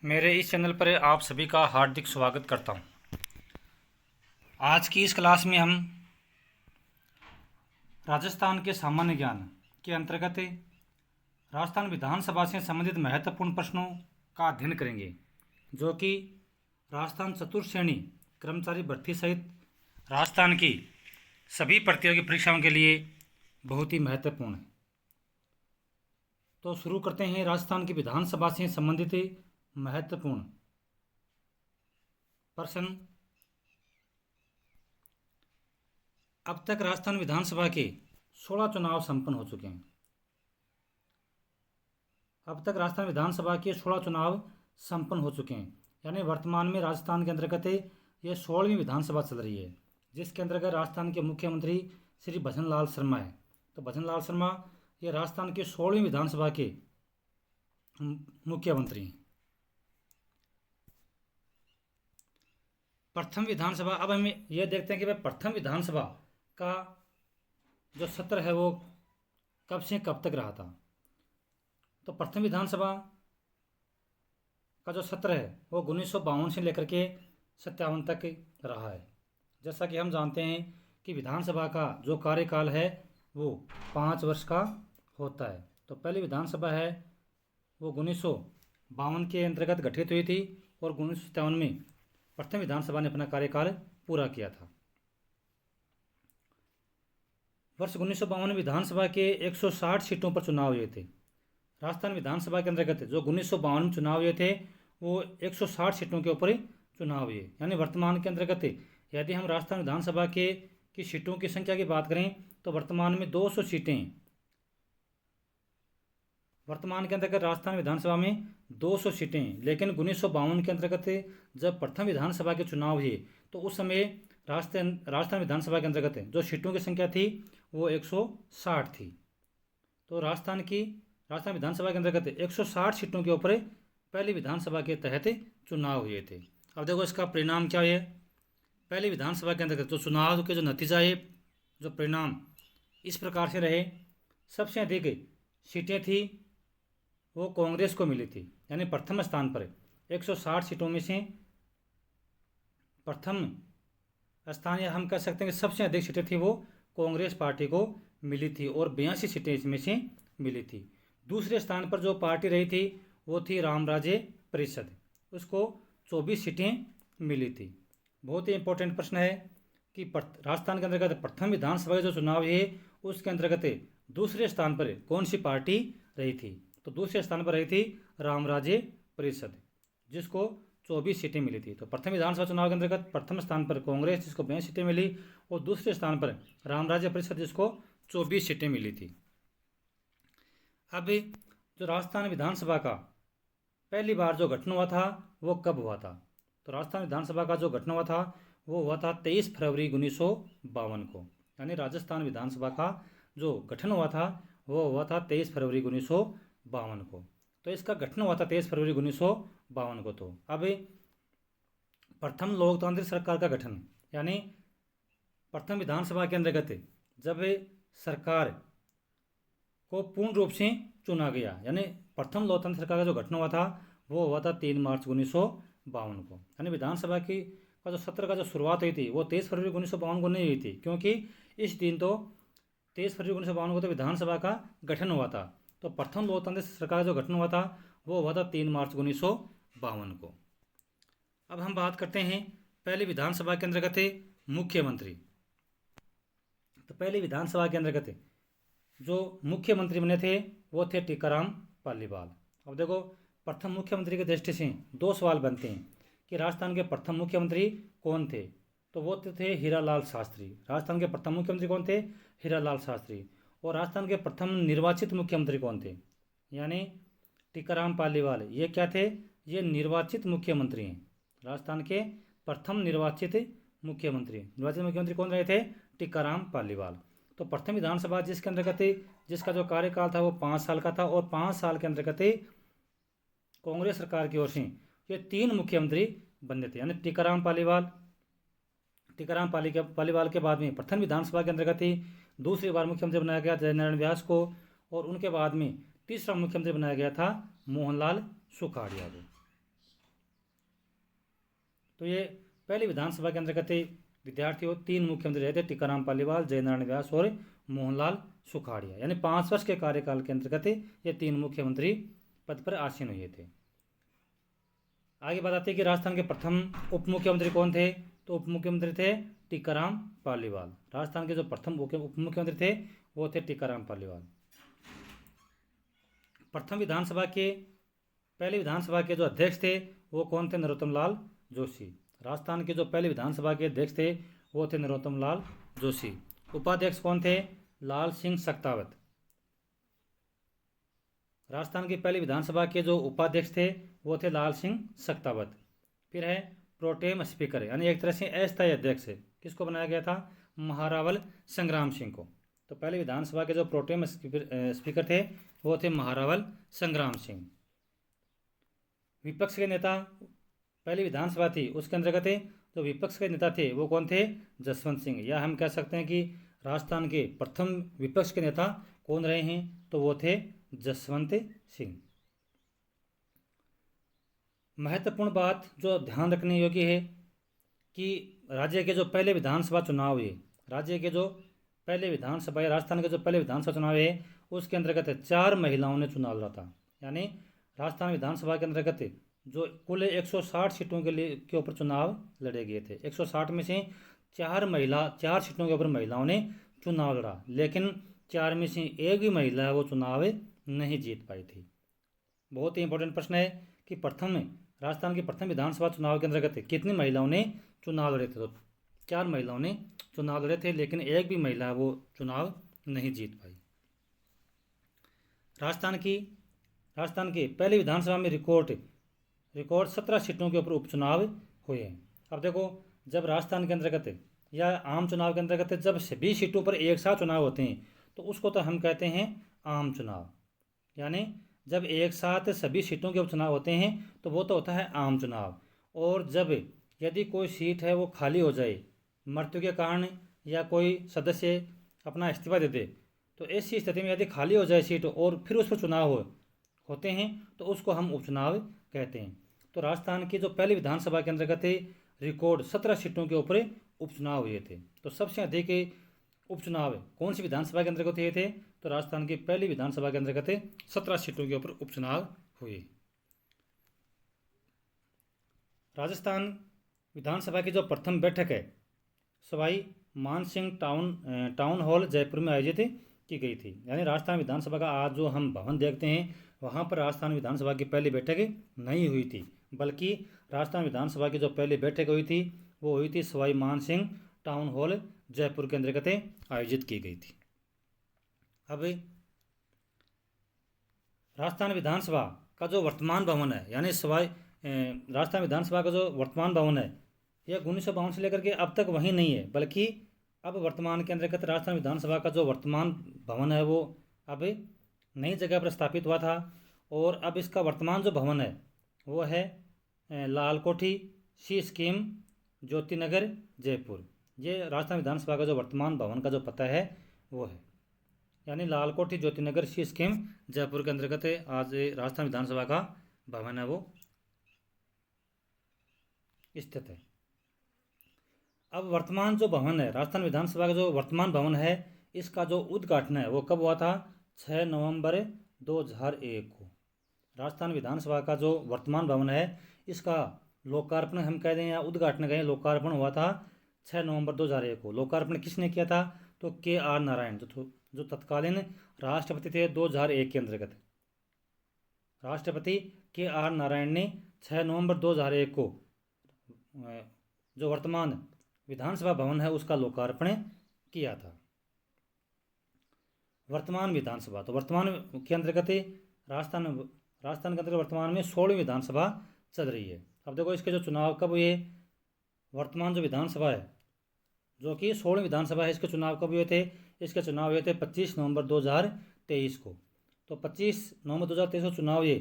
मेरे इस चैनल पर आप सभी का हार्दिक स्वागत करता हूं। आज की इस क्लास में हम राजस्थान के सामान्य ज्ञान के अंतर्गत राजस्थान विधानसभा से संबंधित महत्वपूर्ण प्रश्नों का अध्ययन करेंगे, जो कि राजस्थान चतुर्थ श्रेणी कर्मचारी भर्ती सहित राजस्थान की सभी प्रतियोगी परीक्षाओं के लिए बहुत ही महत्वपूर्ण है। तो शुरू करते हैं राजस्थान की विधानसभा से संबंधित महत्वपूर्ण प्रश्न। अब तक राजस्थान विधानसभा के 16 चुनाव संपन्न हो चुके हैं। अब तक राजस्थान विधानसभा के 16 चुनाव संपन्न हो चुके हैं, यानी वर्तमान में राजस्थान के अंतर्गत ये 16वीं विधानसभा चल रही है, जिसके अंतर्गत राजस्थान के मुख्यमंत्री श्री भजन लाल शर्मा है। तो भजन लाल शर्मा ये राजस्थान की 16वीं विधानसभा के मुख्यमंत्री हैं। प्रथम विधानसभा, अब हम ये देखते हैं कि भाई प्रथम विधानसभा का जो सत्र है वो कब से कब तक रहा था। तो प्रथम विधानसभा का जो सत्र है वो 1952 से लेकर के 57 तक रहा है। जैसा कि हम जानते हैं कि विधानसभा का जो कार्यकाल है वो 5 वर्ष का होता है। तो पहली विधानसभा है वो 1952 के अंतर्गत गठित हुई थी और 1957 में प्रथम विधानसभा ने अपना कार्यकाल पूरा किया था। वर्ष 1952 में विधानसभा के 160 सीटों पर चुनाव हुए थे। राजस्थान विधानसभा के अंतर्गत जो 1952 में चुनाव हुए थे वो 160 सीटों के ऊपर चुनाव हुए, यानी वर्तमान के अंतर्गत यदि हम राजस्थान विधानसभा की सीटों की संख्या की बात करें तो वर्तमान में 200 सीटें, वर्तमान के अंतर्गत राजस्थान विधानसभा में 200 सीटें। लेकिन 1952 के अंतर्गत जब प्रथम विधानसभा के चुनाव हुए तो उस समय राजस्थान विधानसभा के अंतर्गत जो सीटों की संख्या थी वो 160 थी। तो राजस्थान विधानसभा के अंतर्गत 160 सीटों के ऊपर पहली विधानसभा के तहत चुनाव हुए थे। अब देखो इसका परिणाम क्या है। पहली विधानसभा के अंतर्गत जो चुनाव के जो नतीजा है, जो परिणाम इस प्रकार से रहे। सबसे अधिक सीटें थी वो कांग्रेस को मिली थी, यानी प्रथम स्थान पर 160 सीटों में से प्रथम स्थान, या हम कह सकते हैं कि सबसे अधिक सीटें थी वो कांग्रेस पार्टी को मिली थी और 82 सीटें इसमें से मिली थी। दूसरे स्थान पर जो पार्टी रही थी वो थी रामराज्य परिषद, उसको 24 सीटें मिली थी। बहुत ही इंपॉर्टेंट प्रश्न है कि राजस्थान के अंतर्गत प्रथम विधानसभा का जो चुनाव है उसके अंतर्गत दूसरे स्थान पर कौन सी पार्टी रही थी। तो दूसरे स्थान पर रही थी रामराज्य परिषद, जिसको 24 सीटें मिली थी। तो प्रथम विधानसभा चुनाव के अंतर्गत प्रथम स्थान पर कांग्रेस, जिसको 82 सीटें मिली, और दूसरे स्थान पर रामराज्य परिषद, जिसको 24 सीटें मिली थी। अब जो राजस्थान विधानसभा का पहली बार जो गठन हुआ था वो कब हुआ था। तो राजस्थान विधानसभा का जो गठन हुआ था वो हुआ था 23 फरवरी 1952 को, यानी राजस्थान विधानसभा का जो गठन हुआ था वो हुआ था 23 फरवरी 1952 को। तो इसका गठन हुआ था 23 फरवरी 1952 को। तो अब प्रथम लोकतांत्रिक सरकार का गठन, यानी प्रथम विधानसभा के अंतर्गत जब सरकार को पूर्ण रूप से चुना गया, यानी प्रथम लोकतांत्रिक सरकार का जो गठन हुआ था वो हुआ था 3 मार्च 1952 को। यानी विधानसभा का जो सत्र का जो शुरुआत हुई थी वो 23 फरवरी 1952 को नहीं हुई थी, क्योंकि इस दिन तो 23 फरवरी 1952 को तो विधानसभा का गठन हुआ था। तो प्रथम लोकतांत्रिक सरकार का जो गठन हुआ था वो हुआ था 3 मार्च 1952 को। अब हम बात करते हैं पहली विधानसभा के अंतर्गत मुख्यमंत्री। तो पहली विधानसभा के अंतर्गत जो मुख्यमंत्री बने थे वो थे टीकाराम पालीवाल। अब देखो प्रथम मुख्यमंत्री की दृष्टि से 2 सवाल बनते हैं कि राजस्थान के प्रथम मुख्यमंत्री कौन थे। तो वो थे हीरालाल शास्त्री। राजस्थान के प्रथम मुख्यमंत्री कौन थे? हीरालाल शास्त्री। और राजस्थान के प्रथम निर्वाचित मुख्यमंत्री कौन थे? यानी टीकाराम पालीवाल। ये क्या थे? ये निर्वाचित मुख्यमंत्री हैं। राजस्थान के प्रथम निर्वाचित मुख्यमंत्री कौन रहे थे? टीकाराम पालीवाल। तो प्रथम विधानसभा जिसके अंतर्गत जिसका जो कार्यकाल था वो 5 साल का था, और 5 साल के अंतर्गत कांग्रेस सरकार की ओर से ये 3 मुख्यमंत्री बने थे, यानी टीकाराम पालीवाल के बाद में प्रथम विधानसभा के अंतर्गत ही दूसरी बार मुख्यमंत्री बनाया गया जयनारायण व्यास को, और उनके बाद में तीसरा मुख्यमंत्री बनाया गया था मोहनलाल सुखाड़िया को। तो ये पहली विधानसभा के अंतर्गत विद्यार्थी और 3 मुख्यमंत्री रहे थे, टीकाराम पालीवाल, जयनारायण व्यास और मोहनलाल सुखाड़िया। यानी 5 वर्ष के कार्यकाल के अंतर्गत ये 3 मुख्यमंत्री पद पर आसीन हुए थे। आगे बात आती है कि राजस्थान के प्रथम उप मुख्यमंत्री कौन थे। तो उप मुख्यमंत्री थे टीकाराम पालीवाल। राजस्थान के जो प्रथम उप मुख्यमंत्री थे वो थे टीकाराम पालीवाल। प्रथम विधानसभा के पहले विधानसभा के जो अध्यक्ष थे वो कौन थे, नरोत्तम लाल जोशी। राजस्थान के जो पहले विधानसभा के अध्यक्ष थे वो थे नरोत्तम लाल जोशी। उपाध्यक्ष कौन थे, लाल सिंह सक्तावत। राजस्थान की पहली विधानसभा के जो उपाध्यक्ष थे वो थे लाल सिंह सक्तावत। फिर है प्रोटेम स्पीकर, यानी एक तरह से अस्थायी अध्यक्ष किसको बनाया गया था, महारावल संग्राम सिंह को। तो पहले विधानसभा के जो प्रोटेम स्पीकर थे वो थे महारावल संग्राम सिंह। विपक्ष के नेता, पहली विधानसभा थी उसके अंतर्गत जो विपक्ष के नेता थे वो कौन थे, जसवंत सिंह। या हम कह सकते हैं कि राजस्थान के प्रथम विपक्ष के नेता कौन रहे हैं, तो वो थे जसवंत सिंह। महत्वपूर्ण बात जो ध्यान रखने योग्य है कि राज्य के जो पहले विधानसभा चुनाव है, राज्य के जो पहले विधानसभा है, राजस्थान के जो पहले विधानसभा चुनाव है उसके अंतर्गत 4 महिलाओं ने चुनाव लड़ा था। यानी राजस्थान विधानसभा के अंतर्गत जो कुल 160 सीटों के ऊपर चुनाव लड़े गए थे, 160 में से 4 सीटों के ऊपर महिलाओं ने चुनाव लड़ा, लेकिन 4 में से एक भी महिला वो चुनाव नहीं जीत पाई थी। बहुत ही इंपॉर्टेंट प्रश्न है कि राजस्थान के प्रथम विधानसभा चुनाव के अंतर्गत कितनी महिलाओं ने चुनाव लड़े थे। तो 4 महिलाओं ने चुनाव लड़े थे, लेकिन एक भी महिला वो चुनाव नहीं जीत पाई। राजस्थान की पहली विधानसभा में रिकॉर्ड 17 सीटों के ऊपर उपचुनाव हुए हैं। अब देखो, जब राजस्थान के अंतर्गत या आम चुनाव के अंतर्गत जब सभी सीटों पर एक साथ चुनाव होते हैं तो उसको तो हम कहते हैं आम चुनाव। यानी जब एक साथ सभी सीटों के उपचुनाव होते हैं तो वो तो होता है आम चुनाव। और जब यदि कोई सीट है वो खाली हो जाए मृत्यु के कारण, या कोई सदस्य अपना इस्तीफा दे दे, तो ऐसी स्थिति में यदि खाली हो जाए सीट और फिर उस पर चुनाव होते हैं तो उसको हम उपचुनाव कहते हैं। तो राजस्थान की जो पहली विधानसभा के अंतर्गत रिकॉर्ड 17 सीटों के ऊपर उपचुनाव हुए थे। तो सबसे अधिक उपचुनाव कौन सी विधानसभा के अंतर्गत हुए थे, तो राजस्थान की पहली विधानसभा के अंतर्गत 17 सीटों के ऊपर उपचुनाव हुए। राजस्थान विधानसभा की जो प्रथम बैठक है सवाई मानसिंह टाउन हॉल जयपुर में आयोजित की गई थी। यानी राजस्थान विधानसभा का आज जो हम भवन देखते हैं वहाँ पर राजस्थान विधानसभा की पहली बैठक नहीं हुई थी, बल्कि राजस्थान विधानसभा की जो पहली बैठक हुई थी वो हुई थी सवाई मानसिंह टाउन हॉल जयपुर के अंतर्गत आयोजित की गई थी। अब राजस्थान विधानसभा का जो वर्तमान भवन है, यानी राजस्थान विधानसभा का जो वर्तमान भवन है यह 1952 से लेकर के अब तक वहीं नहीं है, बल्कि अब वर्तमान के अंतर्गत राजस्थान विधानसभा का जो वर्तमान भवन है वो अब नई जगह पर स्थापित हुआ था। और अब इसका वर्तमान जो भवन है वो है लाल कोठी सी स्कीम ज्योति नगर जयपुर। ये राजस्थान विधानसभा का जो वर्तमान भवन का जो पता है वो है, यानी लाल कोठी ज्योति नगर सी स्कीम जयपुर के अंतर्गत आज राजस्थान विधानसभा का भवन है वो स्थित है। अब वर्तमान जो भवन है, राजस्थान विधानसभा का जो वर्तमान भवन है, इसका जो उद्घाटन है वो कब हुआ था, 6 नवंबर 2001 को। राजस्थान विधानसभा का जो वर्तमान भवन है इसका लोकार्पण हम कह दें या उद्घाटन कहें, लोकार्पण हुआ था 6 नवंबर 2001 को। लोकार्पण किसने किया था, तो KR नारायण जो तत्कालीन राष्ट्रपति थे 2001 के अंतर्गत। राष्ट्रपति KR नारायण ने 6 नवंबर 2001 को जो वर्तमान विधानसभा भवन है उसका लोकार्पण किया था। वर्तमान विधानसभा, तो वर्तमान के अंतर्गत राजस्थान के अंतर्गत वर्तमान में 16वीं विधानसभा चल रही है। अब देखो इसके जो चुनाव कब हुए, वर्तमान जो विधानसभा है जो कि 16वीं विधानसभा है, इसके चुनाव कब हुए थे, इसके चुनाव हुए थे 25 नवंबर 2023 को। तो 25 नवंबर 2023 को चुनाव हुए,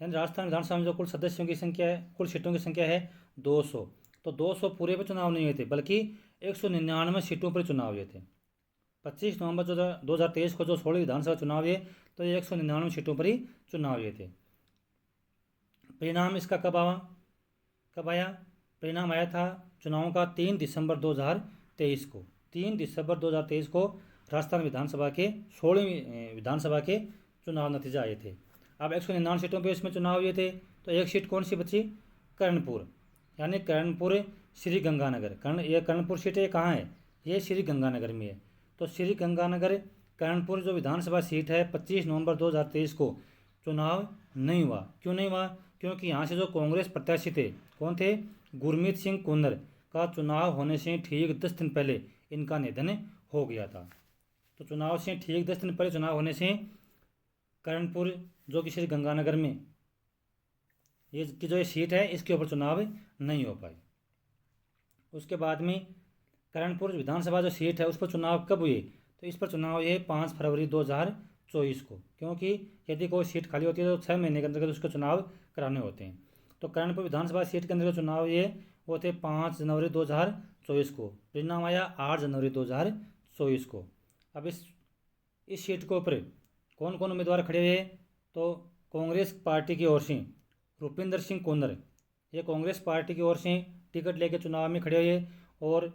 यानी राजस्थान विधानसभा में जो कुल सदस्यों की संख्या है, कुल सीटों की संख्या है 200। तो 200 पूरे पर चुनाव नहीं हुए थे, बल्कि 199 सीटों पर चुनाव हुए थे। 25 नवंबर 2023 को जो 16वीं विधानसभा चुनाव हुए तो ये 199 सीटों पर ही चुनाव हुए थे। परिणाम इसका कब आया, परिणाम आया था चुनाव का 3 दिसंबर 2023 को। 3 दिसंबर 2023 को राजस्थान विधानसभा के 16वीं विधानसभा के चुनाव नतीजे आए थे। अब 199 सीटों पे इसमें चुनाव हुए थे, तो एक सीट कौन सी बची? कर्णपुर, यानी कर्णपुर श्री गंगानगर। ये कर्णपुर सीट ये कहाँ है? ये श्री गंगानगर में है। तो श्री गंगानगर कर्णपुर जो विधानसभा सीट है 25 नवंबर 2023 को चुनाव नहीं हुआ। क्यों नहीं हुआ? क्योंकि यहाँ से जो कांग्रेस प्रत्याशी थे, कौन थे? गुरमीत सिंह कुन्नर का चुनाव होने से ठीक 10 दिन पहले इनका निधन हो गया था। तो चुनाव से ठीक 10 दिन पहले चुनाव होने से कर्णपुर जो कि श्री गंगानगर में ये की जो ये सीट है इसके ऊपर चुनाव नहीं हो पाए। उसके बाद में कर्णपुर विधानसभा जो सीट है उस पर चुनाव कब हुए? तो इस पर चुनाव ये 5 फरवरी 2024 को, क्योंकि यदि कोई सीट खाली होती है तो 6 महीने के अंतर्गत उसको चुनाव कराने होते हैं। तो कर्णपुर विधानसभा सीट के अंदर चुनाव ये वो थे 5 जनवरी 2024 को। परिणाम आया 8 जनवरी 2024 को। अब इस सीट के ऊपर कौन कौन उम्मीदवार खड़े हुए? तो कांग्रेस पार्टी की ओर से रुपिंदर सिंह कुन्नर, ये कांग्रेस पार्टी की ओर से टिकट लेके चुनाव में खड़े हुए। और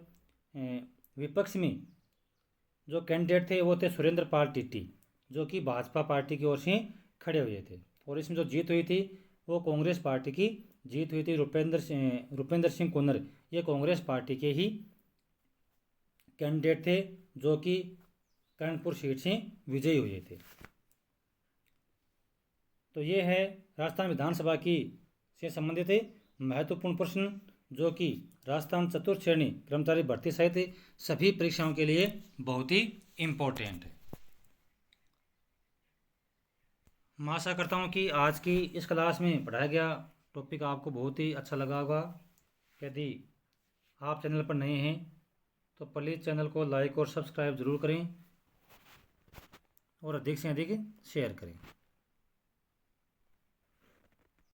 विपक्ष में जो कैंडिडेट थे वो थे सुरेंद्र पाल टिट्टी, जो कि भाजपा पार्टी की ओर से खड़े हुए थे। और इसमें जो जीत हुई थी वो कांग्रेस पार्टी की जीत हुई थी। रुपिंदर सिंह कुन्नर ये कांग्रेस पार्टी के ही कैंडिडेट थे, जो कि कर्णपुर सीट से विजयी हुए थे। तो ये है राजस्थान विधानसभा की से संबंधित महत्वपूर्ण प्रश्न, जो कि राजस्थान चतुर्थ श्रेणी कर्मचारी भर्ती सहित सभी परीक्षाओं के लिए बहुत ही इम्पोर्टेंट है। मैं आशा करता हूँ कि आज की इस क्लास में पढ़ाया गया टॉपिक आपको बहुत ही अच्छा लगा होगा। यदि आप चैनल पर नए हैं तो प्लीज़ चैनल को लाइक और सब्सक्राइब ज़रूर करें और अधिक से अधिक शेयर करें।